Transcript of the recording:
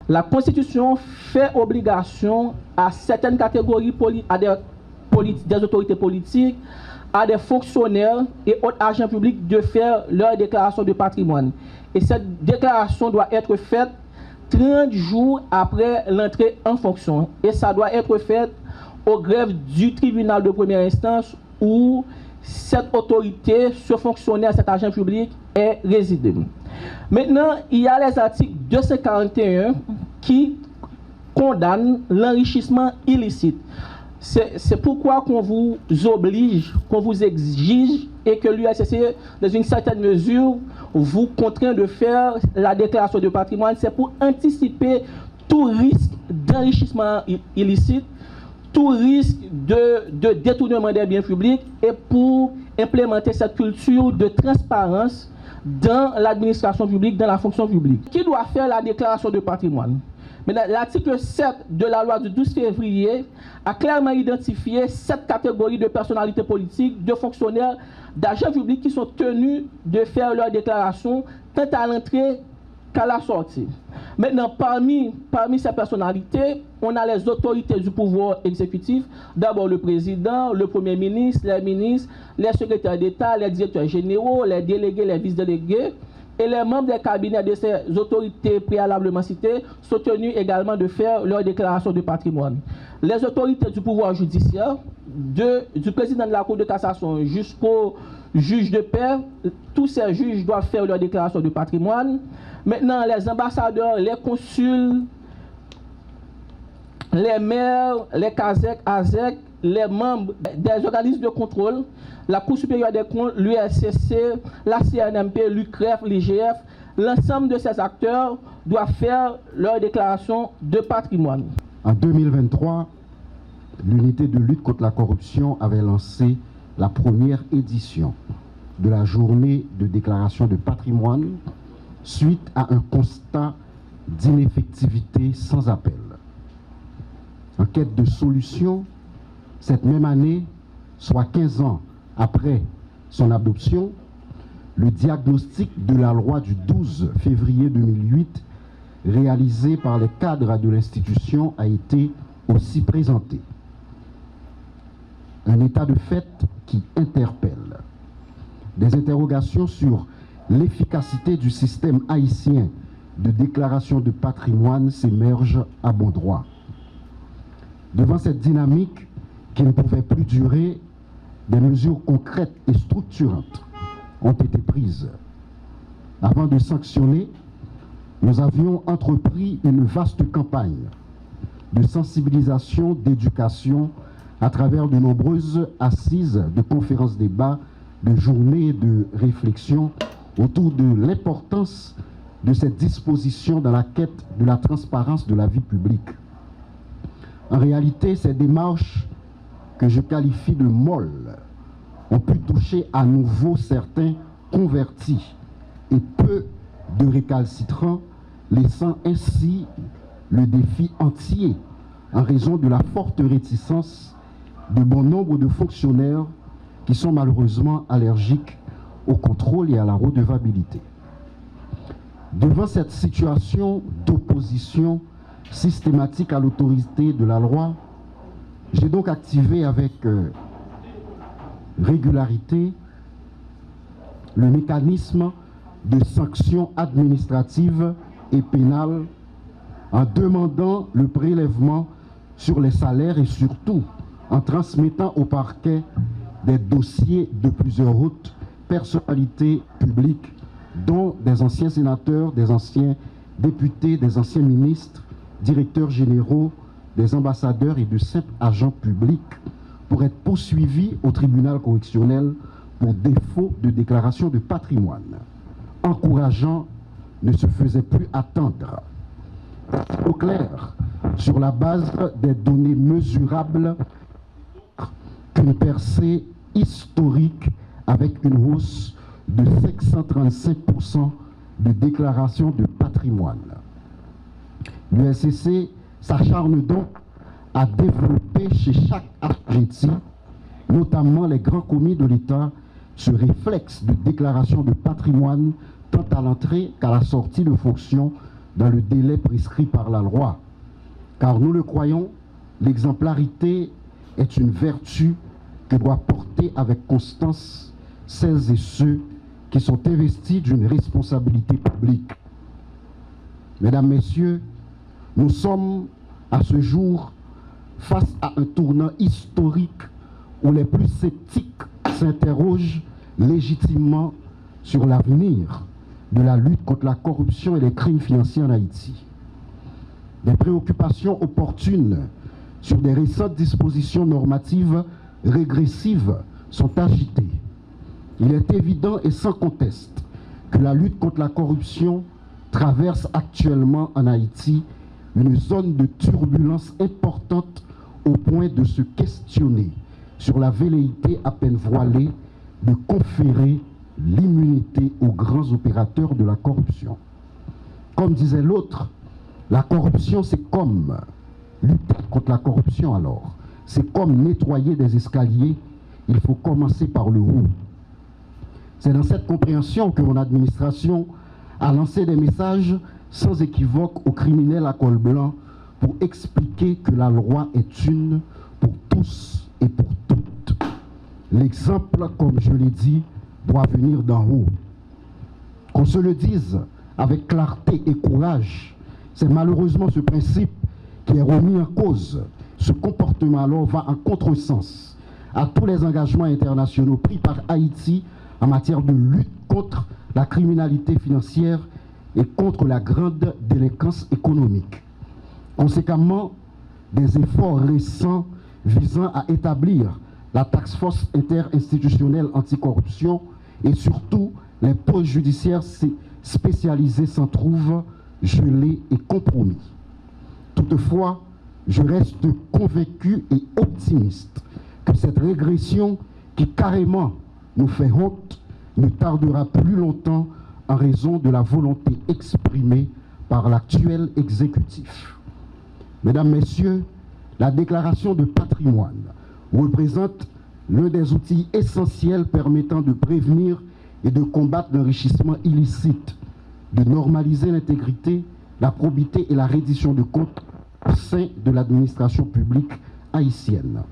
La Constitution fait obligation à certaines catégories, des autorités politiques, à des fonctionnaires et autres agents publics de faire leur déclaration de patrimoine. Et cette déclaration doit être faite 30 jours après l'entrée en fonction. Et ça doit être fait au greffe du tribunal de première instance où cette autorité, ce fonctionnaire, cet agent public est résidé. Maintenant, il y a les articles 241 qui condamnent l'enrichissement illicite. C'est pourquoi qu'on vous oblige, qu'on vous exige et que l'USCC, dans une certaine mesure, vous contraint de faire la déclaration de patrimoine. C'est pour anticiper tout risque d'enrichissement illicite, tout risque de détournement des biens publics et pour implémenter cette culture de transparence dans l'administration publique, dans la fonction publique. Qui doit faire la déclaration de patrimoine? L'article 7 de la loi du 12 février a clairement identifié 7 catégories de personnalités politiques, de fonctionnaires, d'agents publics qui sont tenus de faire leur déclaration tant à l'entrée qu'à la sortie. Maintenant, parmi ces personnalités, on a les autorités du pouvoir exécutif, d'abord le président, le premier ministre, les ministres, les secrétaires d'État, les directeurs généraux, les délégués, les vice-délégués, et les membres des cabinets de ces autorités préalablement citées sont tenus également de faire leur déclaration de patrimoine. Les autorités du pouvoir judiciaire, du président de la Cour de cassation jusqu'au juge de paix, tous ces juges doivent faire leur déclaration de patrimoine. Maintenant, les ambassadeurs, les consuls, les maires, les CASEC, ASEC, les membres des organismes de contrôle, la Cour supérieure des comptes, l'USCC, la CNMP, l'UCREF, l'IGF, l'ensemble de ces acteurs doivent faire leur déclaration de patrimoine. En 2023, l'unité de lutte contre la corruption avait lancé la première édition de la journée de déclaration de patrimoine suite à un constat d'ineffectivité sans appel. En quête de solution, cette même année, soit 15 ans après son adoption, le diagnostic de la loi du 12 février 2008 réalisé par les cadres de l'institution a été aussi présenté. Un état de fait qui interpelle. Des interrogations sur l'efficacité du système haïtien de déclaration de patrimoine s'émergent à bon droit. Devant cette dynamique qui ne pouvait plus durer, des mesures concrètes et structurantes ont été prises. Avant de sanctionner, nous avions entrepris une vaste campagne de sensibilisation, d'éducation à travers de nombreuses assises, de conférences débats, de journées de réflexion autour de l'importance de cette disposition dans la quête de la transparence de la vie publique. En réalité, ces démarches que je qualifie de molles ont pu toucher à nouveau certains convertis et peu de récalcitrants, laissant ainsi le défi entier en raison de la forte réticence de bon nombre de fonctionnaires qui sont malheureusement allergiques au contrôle et à la redevabilité. Devant cette situation d'opposition systématique à l'autorité de la loi, j'ai donc activé avec régularité le mécanisme de sanctions administratives et pénales en demandant le prélèvement sur les salaires et surtout en transmettant au parquet des dossiers de plusieurs hautes personnalités publiques, dont des anciens sénateurs, des anciens députés, des anciens ministres, directeurs généraux, des ambassadeurs et de simples agents publics pour être poursuivis au tribunal correctionnel pour défaut de déclaration de patrimoine. Encourageant ne se faisait plus attendre. Au clair, sur la base des données mesurables, qu'une percée historique avec une hausse de 535% de déclaration de patrimoine. L'USCC s'acharne donc à développer chez chaque assujetti, notamment les grands commis de l'État, ce réflexe de déclaration de patrimoine tant à l'entrée qu'à la sortie de fonction dans le délai prescrit par la loi. Car nous le croyons, l'exemplarité est une vertu que doit porter avec constance celles et ceux qui sont investis d'une responsabilité publique. Mesdames, Messieurs, nous sommes à ce jour face à un tournant historique où les plus sceptiques s'interrogent légitimement sur l'avenir de la lutte contre la corruption et les crimes financiers en Haïti. Des préoccupations opportunes sur des récentes dispositions normatives régressives sont agitées. Il est évident et sans conteste que la lutte contre la corruption traverse actuellement en Haïti une zone de turbulence importante au point de se questionner sur la velléité à peine voilée de conférer l'immunité aux grands opérateurs de la corruption. Comme disait l'autre, la corruption c'est comme lutter contre la corruption alors. C'est comme nettoyer des escaliers, il faut commencer par le haut. C'est dans cette compréhension que mon administration a lancé des messages sans équivoque aux criminels à col blanc pour expliquer que la loi est une pour tous et pour toutes. L'exemple, comme je l'ai dit, doit venir d'en haut. Qu'on se le dise avec clarté et courage, c'est malheureusement ce principe qui est remis en cause. Ce comportement alors va en contresens à tous les engagements internationaux pris par Haïti en matière de lutte contre la criminalité financière et contre la grande délinquance économique. Conséquemment, des efforts récents visant à établir la task force interinstitutionnelle anticorruption et surtout les pôles judiciaires spécialisés s'en trouvent gelés et compromis. Toutefois, je reste convaincu et optimiste que cette régression qui carrément nous fait honte ne tardera plus longtemps en raison de la volonté exprimée par l'actuel exécutif. Mesdames, Messieurs, la déclaration de patrimoine représente l'un des outils essentiels permettant de prévenir et de combattre l'enrichissement illicite, de normaliser l'intégrité, la probité et la reddition de comptes au sein de l'administration publique haïtienne.